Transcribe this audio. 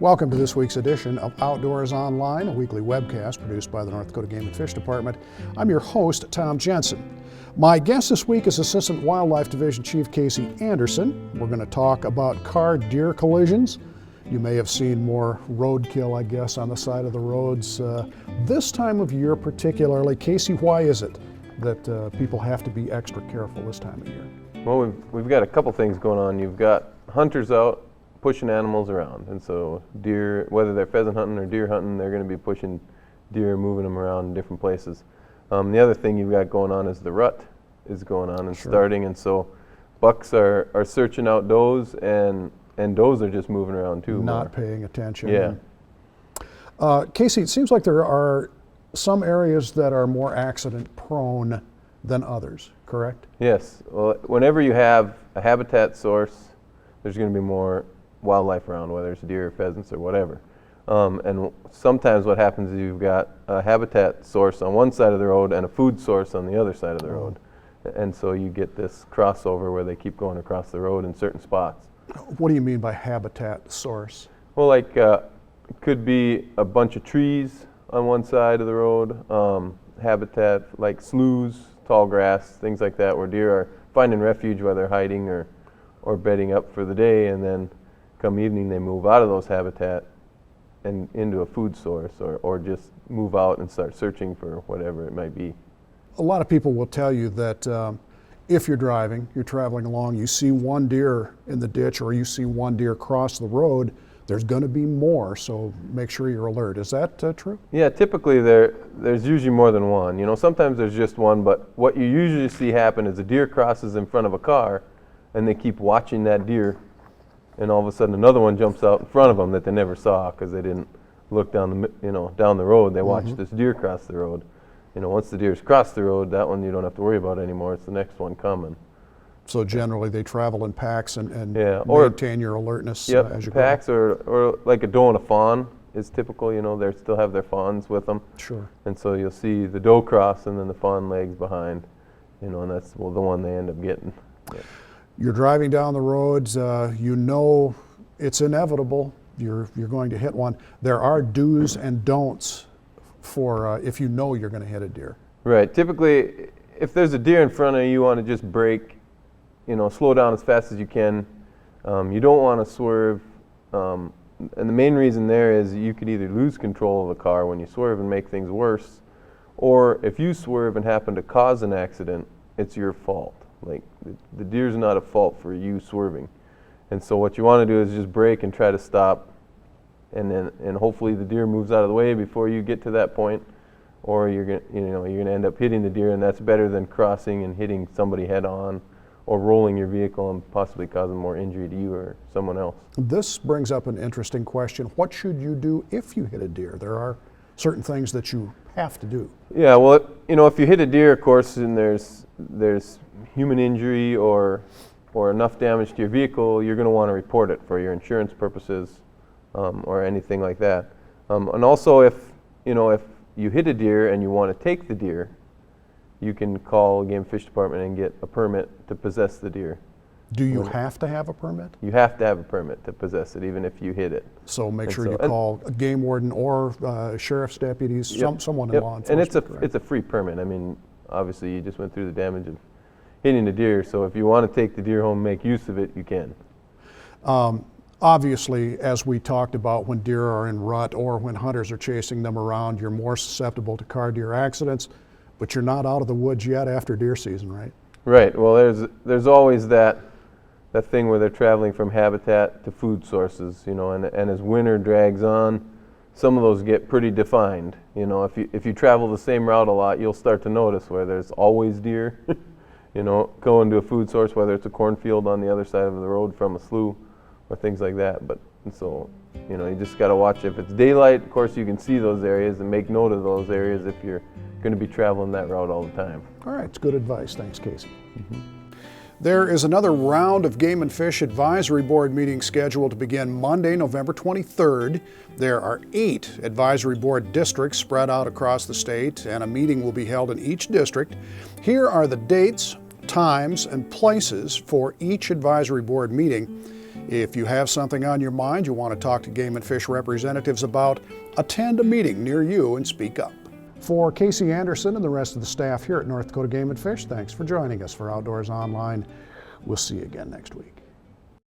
Welcome to this week's edition of Outdoors Online, a weekly webcast produced by the North Dakota Game and Fish Department. I'm your host, Tom Jensen. My guest this week is Assistant Wildlife Division Chief Casey Anderson. We're going to talk about car-deer collisions. You may have seen more roadkill, I guess, on the side of the roads this time of year particularly. Casey, why is it that people have to be extra careful this time of year? Well, we've got a couple things going on. You've got hunters out pushing animals around, and so deer, whether they're pheasant hunting or deer hunting, they're going to be pushing deer, moving them around in different places. The other thing you've got going on is the rut is going on and starting, and so bucks are searching out does, and does are just moving around too. Not paying attention. Yeah. Casey, it seems like there are some areas that are more accident prone than others, correct? Yes. Well, whenever you have a habitat source, there's going to be more wildlife around, whether it's deer or pheasants or whatever. And sometimes what happens is you've got a habitat source on one side of the road and a food source on the other side of the road. And so you get this crossover where they keep going across the road in certain spots. What do you mean by habitat source? Well, like it could be a bunch of trees on one side of the road, habitat like sloughs, tall grass, things like that, where deer are finding refuge while they're hiding or bedding up for the day, and then come evening they move out of those habitat and into a food source, or just move out and start searching for whatever it might be. A lot of people will tell you that if you're driving, you're traveling along, you see one deer in the ditch or you see one deer cross the road, there's going to be more, so make sure you're alert. Is that true? Yeah, typically there's usually more than one. You know, sometimes there's just one, but what you usually see happen is a deer crosses in front of a car and they keep watching that deer, and all of a sudden another one jumps out in front of them that they never saw because they didn't look down the road. They watched this deer cross the road. You know, once the deer's crossed the road, that one you don't have to worry about anymore. It's the next one coming. So generally they travel in packs and maintain your alertness as you go. Packs or like a doe and a fawn is typical. You know, they still have their fawns with them. Sure. And so you'll see the doe cross and then the fawn legs behind. You know, and that's the one they end up getting. Yeah. You're driving down the roads. You know it's inevitable. You're going to hit one. There are do's and don'ts for if you know you're going to hit a deer. Right. Typically, if there's a deer in front of you, you want to just brake. You know, slow down as fast as you can. You don't want to swerve. And the main reason there is you could either lose control of the car when you swerve and make things worse, or if you swerve and happen to cause an accident, it's your fault. Like, the deer's not at fault for you swerving. And so what you want to do is just brake and try to stop, and hopefully the deer moves out of the way before you get to that point, or you're gonna end up hitting the deer, and that's better than crossing and hitting somebody head on or rolling your vehicle and possibly causing more injury to you or someone else. This brings up an interesting question. What should you do if you hit a deer? There are certain things that you have to do. Yeah, well, if you hit a deer, of course, and there's human injury or enough damage to your vehicle, you're going to want to report it for your insurance purposes or anything like that. And also, if you hit a deer and you want to take the deer, you can call Game and Fish Department and get a permit to possess the deer. Do you have to have a permit? You have to have a permit to possess it, even if you hit it. So make sure you call a game warden or sheriff's deputies, someone in law enforcement. And it's a free permit. I mean, obviously you just went through the damage of hitting the deer, so if you want to take the deer home and make use of it, you can. Obviously, as we talked about, when deer are in rut or when hunters are chasing them around, you're more susceptible to car-deer accidents, but you're not out of the woods yet after deer season, right? Right. Well, there's always that thing where they're traveling from habitat to food sources, and as winter drags on, some of those get pretty defined. If you travel the same route a lot, you'll start to notice where there's always deer, going to a food source, whether it's a cornfield on the other side of the road from a slough or things like that. You just got to watch. If it's daylight, of course, you can see those areas and make note of those areas if you're going to be traveling that route all the time. All right, it's good advice. Thanks, Casey. There is another round of Game and Fish Advisory Board meetings scheduled to begin Monday, November 23rd. There are 8 Advisory Board districts spread out across the state, and a meeting will be held in each district. Here are the dates, times, and places for each Advisory Board meeting. If you have something on your mind you want to talk to Game and Fish representatives about, attend a meeting near you and speak up. For Casey Anderson and the rest of the staff here at North Dakota Game and Fish, thanks for joining us for Outdoors Online. We'll see you again next week.